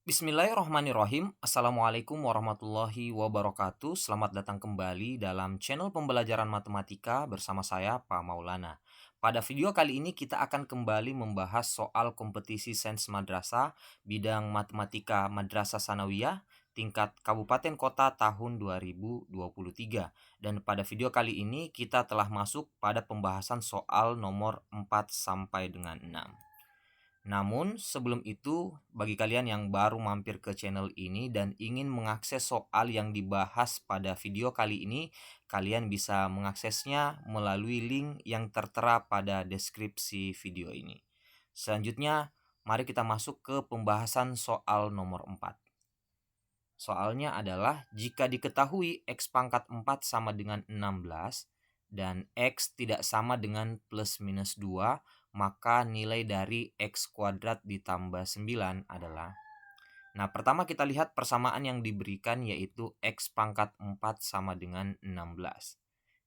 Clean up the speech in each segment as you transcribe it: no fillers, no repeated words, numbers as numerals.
Bismillahirrahmanirrahim. Assalamualaikum warahmatullahi wabarakatuh. Selamat datang kembali dalam channel pembelajaran matematika bersama saya, Pak Maulana. Pada video kali ini kita akan kembali membahas soal kompetisi sains madrasah bidang matematika Madrasah Sanawiyah tingkat kabupaten kota tahun 2023. Dan pada video kali ini kita telah masuk pada pembahasan soal nomor 4 sampai dengan 6. Namun sebelum itu, bagi kalian yang baru mampir ke channel ini dan ingin mengakses soal yang dibahas pada video kali ini, kalian bisa mengaksesnya melalui link yang tertera pada deskripsi video ini. Selanjutnya, mari kita masuk ke pembahasan soal nomor 4. Soalnya adalah jika diketahui X pangkat 4 sama dengan 16 dan X tidak sama dengan plus minus 2, maka nilai dari X kuadrat ditambah 9 adalah. Nah, pertama kita lihat persamaan yang diberikan yaitu X pangkat 4 sama dengan 16.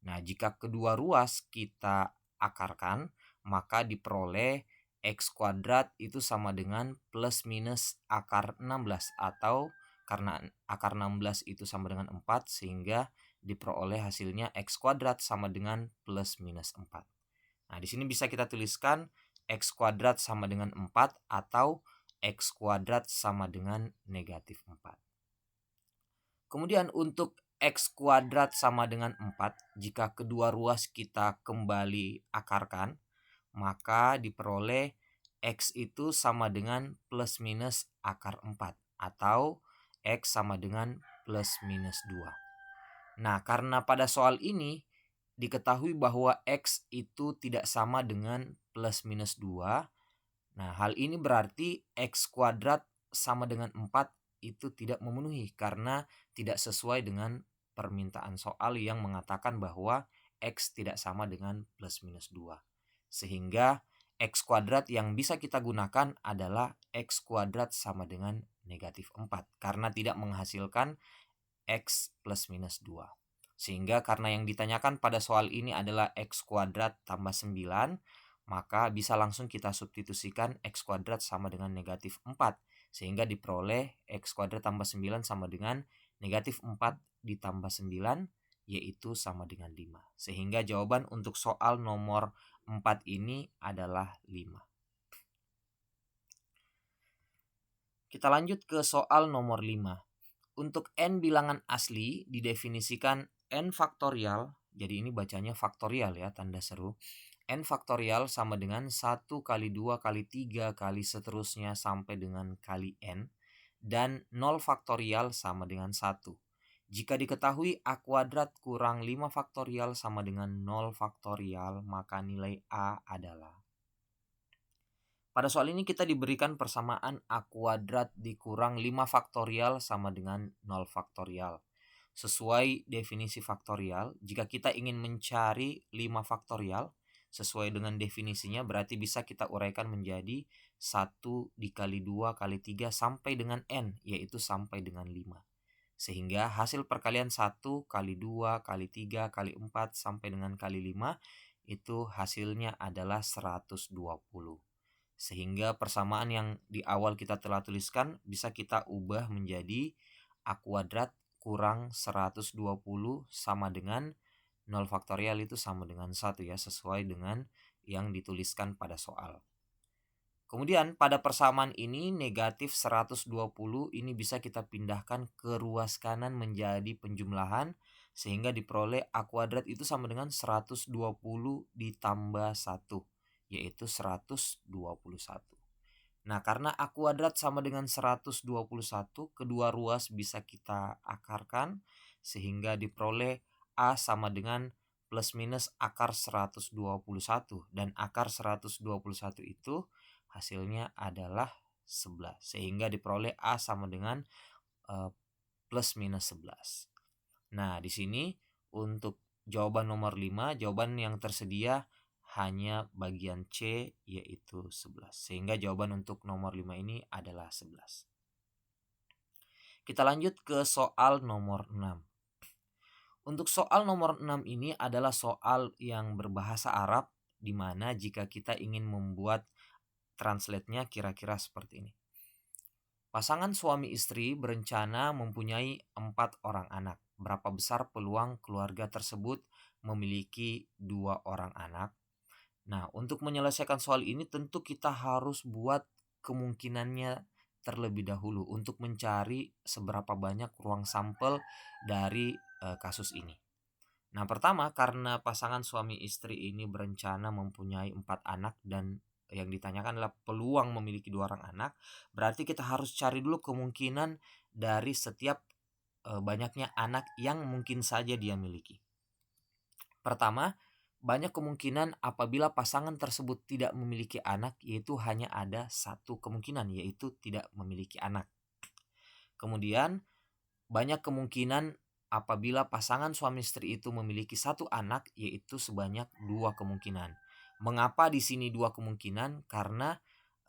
Nah, jika kedua ruas kita akarkan, maka diperoleh X kuadrat itu sama dengan plus minus akar 16, atau karena akar 16 itu sama dengan 4 sehingga diperoleh hasilnya X kuadrat sama dengan plus minus 4. Nah, di sini bisa kita tuliskan X kuadrat sama dengan 4 atau X kuadrat sama dengan negatif 4. Kemudian untuk X kuadrat sama dengan 4, jika kedua ruas kita kembali akarkan, maka diperoleh X itu sama dengan plus minus akar 4 atau X sama dengan plus minus 2. Nah, karena pada soal ini diketahui bahwa X itu tidak sama dengan plus minus 2, nah hal ini berarti X kuadrat sama dengan 4 itu tidak memenuhi karena tidak sesuai dengan permintaan soal yang mengatakan bahwa X tidak sama dengan plus minus 2. Sehingga X kuadrat yang bisa kita gunakan adalah X kuadrat sama dengan negatif 4 karena tidak menghasilkan X plus minus 2. Sehingga karena yang ditanyakan pada soal ini adalah X kuadrat tambah 9, maka bisa langsung kita substitusikan X kuadrat sama dengan negatif 4. Sehingga diperoleh X kuadrat tambah 9 sama dengan negatif 4 ditambah 9, yaitu sama dengan 5. Sehingga jawaban untuk soal nomor 4 ini adalah 5. Kita lanjut ke soal nomor 5. Untuk n bilangan asli didefinisikan n faktorial, jadi ini bacanya faktorial ya, tanda seru. N faktorial sama dengan 1 kali 2 kali 3 kali seterusnya sampai dengan kali n, dan 0 faktorial sama dengan 1. Jika diketahui A kuadrat kurang 5 faktorial sama dengan 0 faktorial, maka nilai A adalah. Pada soal ini kita diberikan persamaan A kuadrat dikurang 5 faktorial sama dengan 0 faktorial. Sesuai definisi faktorial, jika kita ingin mencari 5 faktorial, sesuai dengan definisinya berarti bisa kita uraikan menjadi 1 dikali 2 kali 3 sampai dengan n, yaitu sampai dengan 5. Sehingga hasil perkalian 1 kali 2 kali 3 kali 4 sampai dengan kali 5 itu hasilnya adalah 120. Sehingga persamaan yang di awal kita telah tuliskan bisa kita ubah menjadi A kuadrat kurang 120 sama dengan 0 faktorial itu sama dengan 1 ya, sesuai dengan yang dituliskan pada soal. Kemudian pada persamaan ini negatif 120 ini bisa kita pindahkan ke ruas kanan menjadi penjumlahan sehingga diperoleh A kuadrat itu sama dengan 120 ditambah 1, yaitu 121. Nah, karena A kuadrat sama dengan 121, kedua ruas bisa kita akarkan sehingga diperoleh A sama dengan plus minus akar 121, dan akar 121 itu hasilnya adalah 11. Sehingga diperoleh A sama dengan plus minus 11. Nah, di sini untuk jawaban nomor 5, jawaban yang tersedia hanya bagian C yaitu 11. Sehingga jawaban untuk nomor 5 ini adalah 11. Kita lanjut ke soal nomor 6. Untuk soal nomor 6 ini adalah soal yang berbahasa Arab, di mana jika kita ingin membuat translate-nya kira-kira seperti ini. Pasangan suami istri berencana mempunyai 4 orang anak. Berapa besar peluang keluarga tersebut memiliki 2 orang anak? Nah, untuk menyelesaikan soal ini tentu kita harus buat kemungkinannya terlebih dahulu untuk mencari seberapa banyak ruang sampel dari kasus ini. Nah, pertama karena pasangan suami istri ini berencana mempunyai 4 anak dan yang ditanyakan adalah peluang memiliki 2 orang anak, berarti kita harus cari dulu kemungkinan dari setiap banyaknya anak yang mungkin saja dia miliki. Pertama, banyak kemungkinan apabila pasangan tersebut tidak memiliki anak, yaitu hanya ada satu kemungkinan, yaitu tidak memiliki anak. Kemudian, banyak kemungkinan apabila pasangan suami istri itu memiliki satu anak, yaitu sebanyak 2 kemungkinan. Mengapa di sini 2 kemungkinan? Karena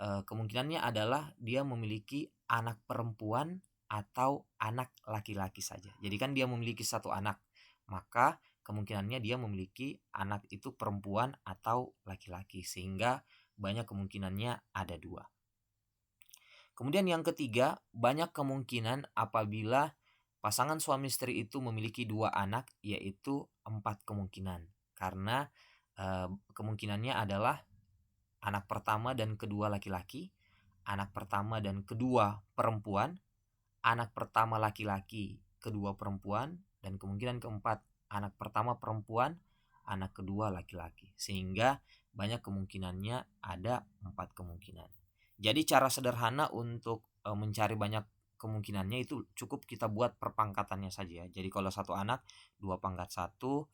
kemungkinannya adalah dia memiliki anak perempuan atau anak laki-laki saja. Jadi kan dia memiliki satu anak, maka kemungkinannya dia memiliki anak itu perempuan atau laki-laki, sehingga banyak kemungkinannya ada 2. Kemudian yang ketiga, banyak kemungkinan apabila pasangan suami istri itu memiliki 2 anak, yaitu 4 kemungkinan. Karena kemungkinannya adalah anak pertama dan kedua laki-laki, anak pertama dan kedua perempuan, anak pertama laki-laki, kedua perempuan, dan kemungkinan keempat anak pertama perempuan, anak kedua laki-laki. Sehingga banyak kemungkinannya ada 4 kemungkinan. Jadi cara sederhana untuk mencari banyak kemungkinannya itu cukup kita buat perpangkatannya saja. Jadi kalau 1 anak 2 pangkat 1,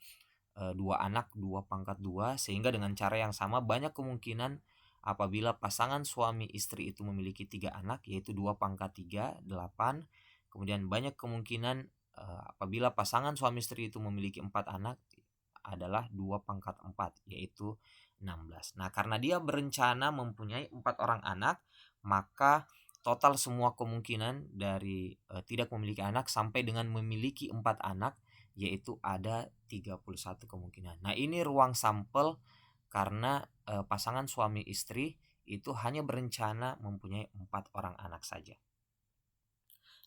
2 anak 2 pangkat 2, sehingga dengan cara yang sama banyak kemungkinan apabila pasangan suami istri itu memiliki 3 anak, yaitu 2 pangkat 3 8. Kemudian banyak kemungkinan apabila pasangan suami istri itu memiliki 4 anak adalah 2 pangkat 4, yaitu 16. Nah, karena dia berencana mempunyai 4 orang anak, maka total semua kemungkinan dari tidak memiliki anak sampai dengan memiliki 4 anak, yaitu ada 31 kemungkinan. Nah, ini ruang sampel karena pasangan suami istri itu hanya berencana mempunyai 4 orang anak saja.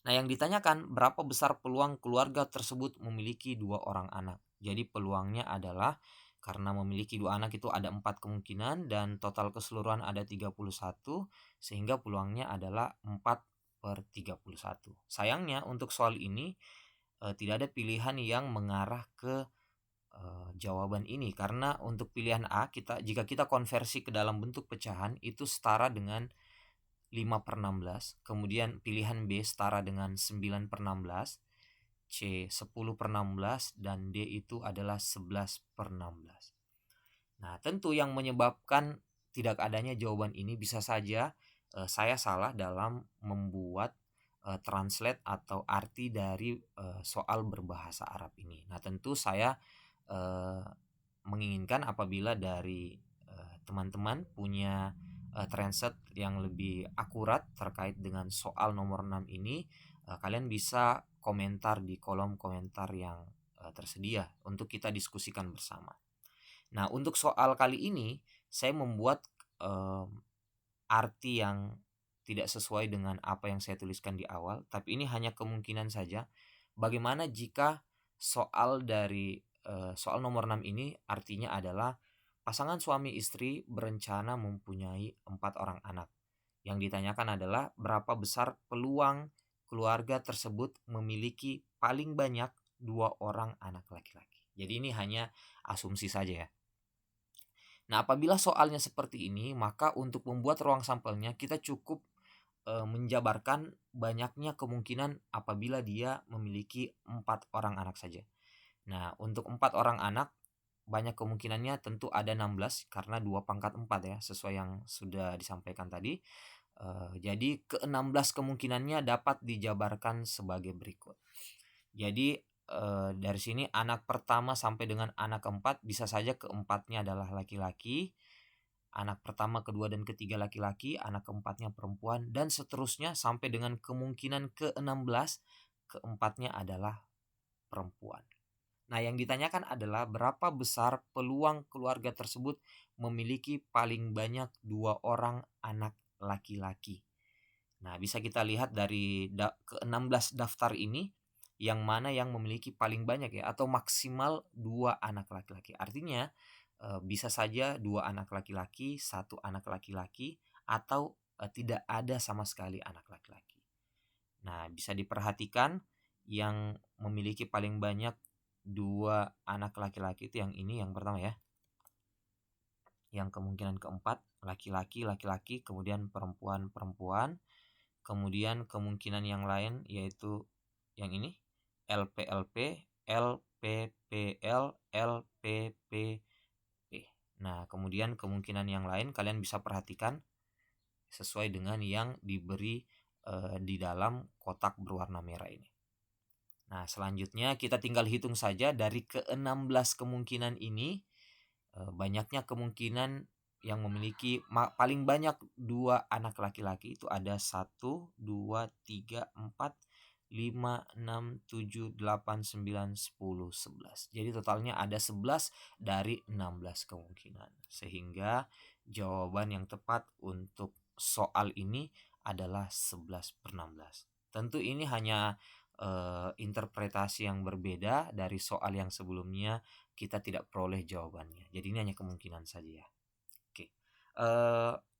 Nah, yang ditanyakan berapa besar peluang keluarga tersebut memiliki 2 orang anak. Jadi peluangnya adalah karena memiliki 2 anak itu ada 4 kemungkinan dan total keseluruhan ada 31, sehingga peluangnya adalah 4/31. Sayangnya untuk soal ini tidak ada pilihan yang mengarah ke jawaban ini, karena untuk pilihan A jika kita konversi ke dalam bentuk pecahan itu setara dengan 5/16, kemudian pilihan B setara dengan 9/16, C 10/16, dan D itu adalah 11/16. Nah, tentu yang menyebabkan tidak adanya jawaban ini bisa saja saya salah dalam membuat translate atau arti dari soal berbahasa Arab ini. Nah, tentu saya menginginkan apabila dari teman-teman punya translate yang lebih akurat terkait dengan soal nomor 6 ini, kalian bisa komentar di kolom komentar yang tersedia untuk kita diskusikan bersama. Nah, untuk soal kali ini saya membuat arti yang tidak sesuai dengan apa yang saya tuliskan di awal, tapi ini hanya kemungkinan saja. Bagaimana jika soal dari soal nomor 6 ini artinya adalah pasangan suami istri berencana mempunyai 4 orang anak. Yang ditanyakan adalah berapa besar peluang keluarga tersebut memiliki paling banyak 2 orang anak laki-laki. Jadi ini hanya asumsi saja ya. Nah, apabila soalnya seperti ini, maka untuk membuat ruang sampelnya kita cukup menjabarkan banyaknya kemungkinan apabila dia memiliki 4 orang anak saja. Nah, untuk 4 orang anak banyak kemungkinannya tentu ada 16 karena 2/4 ya, sesuai yang sudah disampaikan tadi. Jadi ke-16 kemungkinannya dapat dijabarkan sebagai berikut. Jadi dari sini anak pertama sampai dengan anak keempat bisa saja keempatnya adalah laki-laki, anak pertama, kedua, dan ketiga laki-laki, anak keempatnya perempuan, dan seterusnya sampai dengan kemungkinan ke-16 keempatnya adalah perempuan. Nah, yang ditanyakan adalah berapa besar peluang keluarga tersebut memiliki paling banyak 2 orang anak laki-laki. Nah, bisa kita lihat dari ke-16 daftar ini, yang mana yang memiliki paling banyak ya, atau maksimal 2 anak laki-laki. Artinya, bisa saja 2 anak laki-laki, 1 anak laki-laki, atau, tidak ada sama sekali anak laki-laki. Nah, bisa diperhatikan yang memiliki paling banyak 2 anak laki-laki itu yang ini, yang pertama ya. Yang kemungkinan keempat, laki-laki, laki-laki, kemudian perempuan, perempuan. Kemudian kemungkinan yang lain yaitu yang ini, LP-LP, LPPL, LPPP. Nah, kemudian kemungkinan yang lain kalian bisa perhatikan sesuai dengan yang diberi di dalam kotak berwarna merah ini. Nah, selanjutnya kita tinggal hitung saja dari ke-16 kemungkinan ini, banyaknya kemungkinan yang memiliki paling banyak 2 anak laki-laki itu ada 1, 2, 3, 4, 5, 6, 7, 8, 9, 10, 11. Jadi totalnya ada 11 dari 16 kemungkinan. Sehingga jawaban yang tepat untuk soal ini adalah 11/16. Tentu ini hanya interpretasi yang berbeda dari soal yang sebelumnya, kita tidak peroleh jawabannya. Jadi ini hanya kemungkinan saja ya. Oke.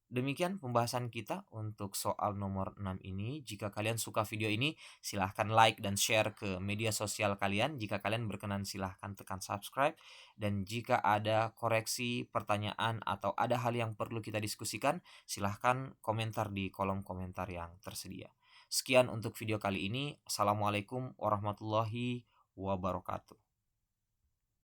Demikian pembahasan kita untuk soal nomor 6 ini. Jika kalian suka video ini, silahkan like dan share ke media sosial kalian. Jika kalian berkenan, silahkan tekan subscribe. Dan jika ada koreksi, pertanyaan, atau ada hal yang perlu kita diskusikan, silahkan komentar di kolom komentar yang tersedia. Sekian untuk video kali ini. Assalamualaikum warahmatullahi wabarakatuh.